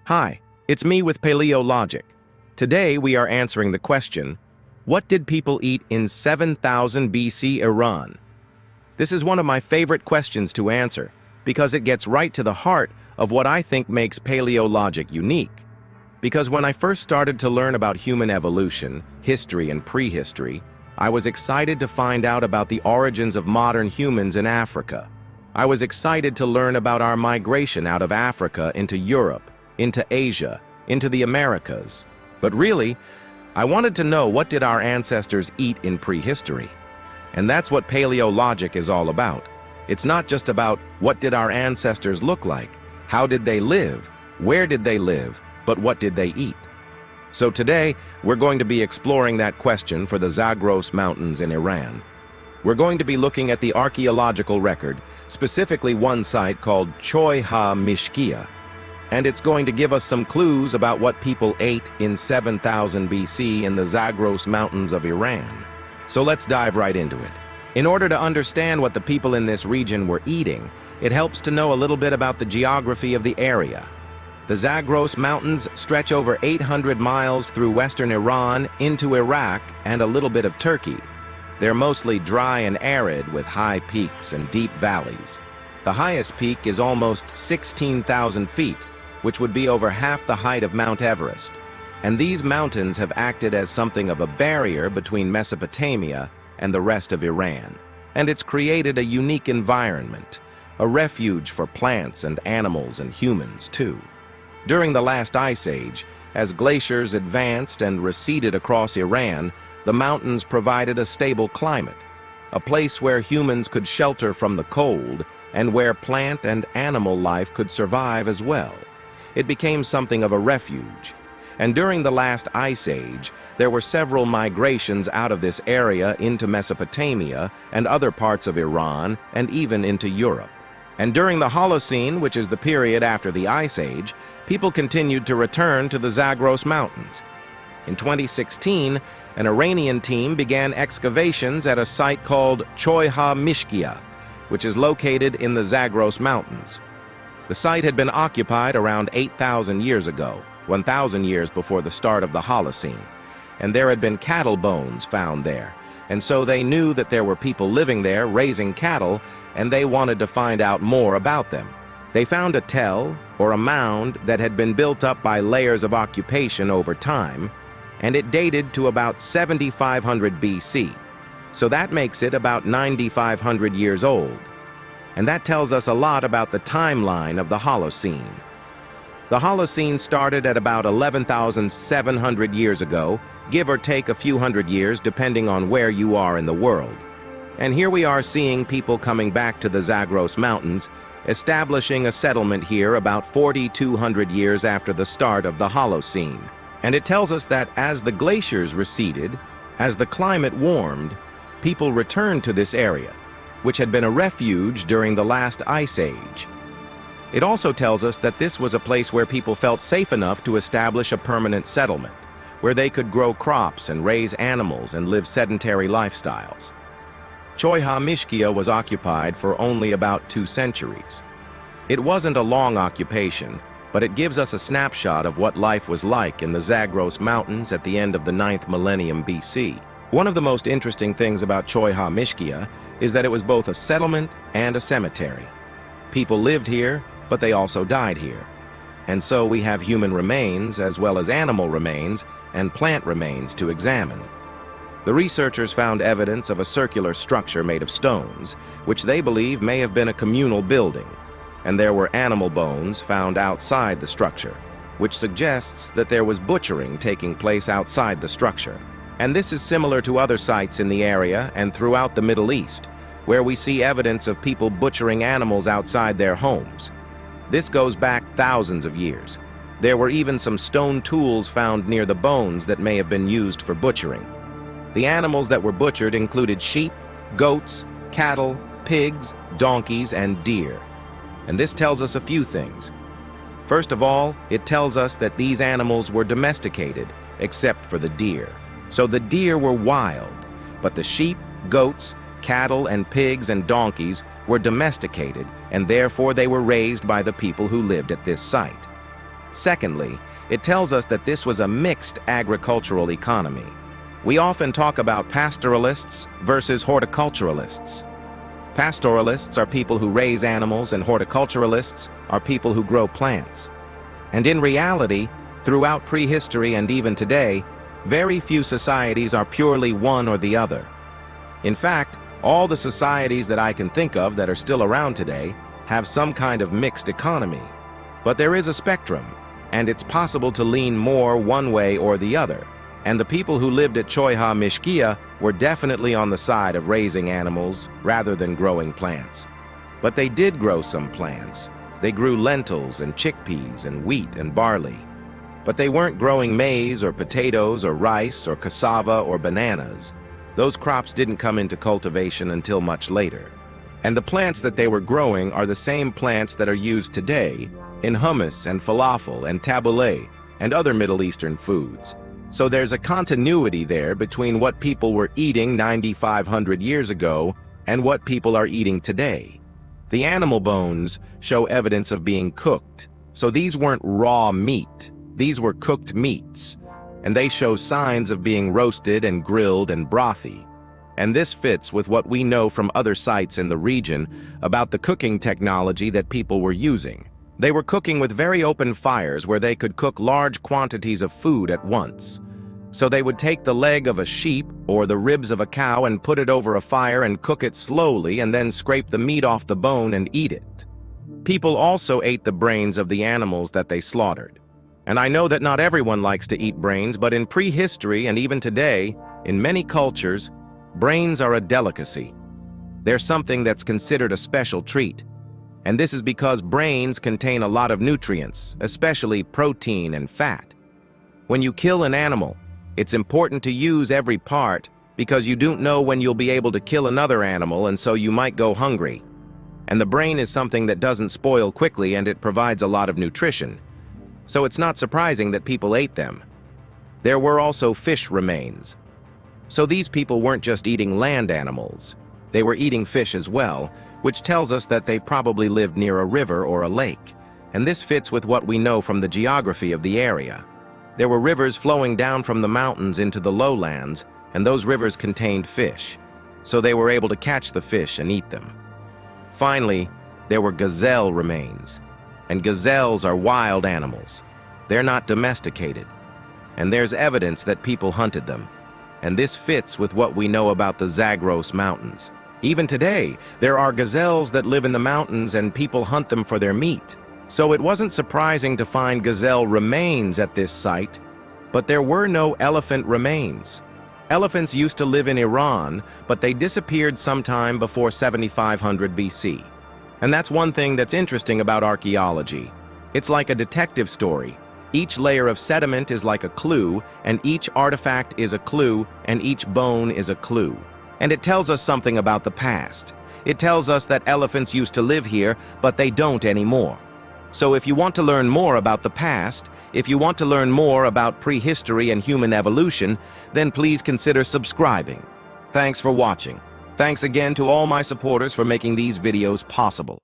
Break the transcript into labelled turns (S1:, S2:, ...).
S1: Hi, it's me with Paleologic. Today we are answering the question, what did people eat in 7000 BC Iran? This is one of my favorite questions to answer because it gets right to the heart of what I think makes Paleologic unique. Because when I first started to learn about human evolution, history and prehistory, I was excited to find out about the origins of modern humans in Africa. I was excited to learn about our migration out of Africa into Europe, into Asia, into the Americas. But really, I wanted to know, what did our ancestors eat in prehistory? And that's what Paleologic is all about. It's not just about what did our ancestors look like, how did they live, where did they live, but what did they eat? So today, we're going to be exploring that question for the Zagros Mountains in Iran. We're going to be looking at the archaeological record, specifically one site called Choi Ha Mishkia. And it's going to give us some clues about what people ate in 7000 BC in the Zagros Mountains of Iran. So let's dive right into it. In order to understand what the people in this region were eating, it helps to know a little bit about the geography of the area. The Zagros Mountains stretch over 800 miles through western Iran into Iraq and a little bit of Turkey. They're mostly dry and arid with high peaks and deep valleys. The highest peak is almost 16,000 feet, which would be over half the height of Mount Everest. And these mountains have acted as something of a barrier between Mesopotamia and the rest of Iran. And it's created a unique environment, a refuge for plants and animals and humans too. During the last ice age, as glaciers advanced and receded across Iran, the mountains provided a stable climate, a place where humans could shelter from the cold and where plant and animal life could survive as well. It became something of a refuge. And during the last ice age, there were several migrations out of this area into Mesopotamia and other parts of Iran and even into Europe. And during the Holocene, which is the period after the ice age, people continued to return to the Zagros Mountains. In 2016, an Iranian team began excavations at a site called Choi Ha Mishkia, which is located in the Zagros Mountains. The site had been occupied around 8,000 years ago, 1,000 years before the start of the Holocene, and there had been cattle bones found there, and so they knew that there were people living there raising cattle, and they wanted to find out more about them. They found a tell, or a mound, that had been built up by layers of occupation over time, and it dated to about 7,500 BC. So that makes it about 9,500 years old. And that tells us a lot about the timeline of the Holocene. The Holocene started at about 11,700 years ago, give or take a few hundred years depending on where you are in the world. And here we are seeing people coming back to the Zagros Mountains, establishing a settlement here about 4,200 years after the start of the Holocene. And it tells us that as the glaciers receded, as the climate warmed, people returned to this area, which had been a refuge during the last ice age. It also tells us that this was a place where people felt safe enough to establish a permanent settlement, where they could grow crops and raise animals and live sedentary lifestyles. Choi Ha Mishkia was occupied for only about 2 centuries. It wasn't a long occupation, but it gives us a snapshot of what life was like in the Zagros Mountains at the end of the 9th millennium BC. One of the most interesting things about Choi Ha Mishkia is that it was both a settlement and a cemetery. People lived here, but they also died here. And so we have human remains as well as animal remains and plant remains to examine. The researchers found evidence of a circular structure made of stones, which they believe may have been a communal building. And there were animal bones found outside the structure, which suggests that there was butchering taking place outside the structure. And this is similar to other sites in the area and throughout the Middle East, where we see evidence of people butchering animals outside their homes. This goes back thousands of years. There were even some stone tools found near the bones that may have been used for butchering. The animals that were butchered included sheep, goats, cattle, pigs, donkeys, and deer. And this tells us a few things. First of all, it tells us that these animals were domesticated, except for the deer. So the deer were wild, but the sheep, goats, cattle, and pigs and donkeys were domesticated, and therefore they were raised by the people who lived at this site. Secondly, it tells us that this was a mixed agricultural economy. We often talk about pastoralists versus horticulturalists. Pastoralists are people who raise animals, and horticulturalists are people who grow plants. And in reality, throughout prehistory and even today, very few societies are purely one or the other. In fact, all the societies that I can think of that are still around today have some kind of mixed economy. But there is a spectrum, and it's possible to lean more one way or the other. And the people who lived at Choyha Mishkia were definitely on the side of raising animals rather than growing plants. But they did grow some plants. They grew lentils and chickpeas and wheat and barley. But they weren't growing maize or potatoes or rice or cassava or bananas. Those crops didn't come into cultivation until much later. And the plants that they were growing are the same plants that are used today in hummus and falafel and tabbouleh and other Middle Eastern foods. So there's a continuity there between what people were eating 9,500 years ago and what people are eating today. The animal bones show evidence of being cooked. So these weren't raw meat. These were cooked meats. And they show signs of being roasted and grilled and brothy. And this fits with what we know from other sites in the region about the cooking technology that people were using. They were cooking with very open fires where they could cook large quantities of food at once. So they would take the leg of a sheep or the ribs of a cow and put it over a fire and cook it slowly and then scrape the meat off the bone and eat it. People also ate the brains of the animals that they slaughtered. And I know that not everyone likes to eat brains, but in prehistory and even today, in many cultures, brains are a delicacy. They're something that's considered a special treat. And this is because brains contain a lot of nutrients, especially protein and fat. When you kill an animal, it's important to use every part because you don't know when you'll be able to kill another animal, and so you might go hungry. And the brain is something that doesn't spoil quickly, and it provides a lot of nutrition. So it's not surprising that people ate them. There were also fish remains. So these people weren't just eating land animals. They were eating fish as well, which tells us that they probably lived near a river or a lake. And this fits with what we know from the geography of the area. There were rivers flowing down from the mountains into the lowlands, and those rivers contained fish. So they were able to catch the fish and eat them. Finally, there were gazelle remains. And gazelles are wild animals. They're not domesticated. And there's evidence that people hunted them. And this fits with what we know about the Zagros Mountains. Even today, there are gazelles that live in the mountains and people hunt them for their meat. So it wasn't surprising to find gazelle remains at this site, but there were no elephant remains. Elephants used to live in Iran, but they disappeared sometime before 7500 BC. And that's one thing that's interesting about archaeology. It's like a detective story. Each layer of sediment is like a clue, and each artifact is a clue, and each bone is a clue. And it tells us something about the past. It tells us that elephants used to live here, but they don't anymore. So if you want to learn more about the past, if you want to learn more about prehistory and human evolution, then please consider subscribing. Thanks for watching. Thanks again to all my supporters for making these videos possible.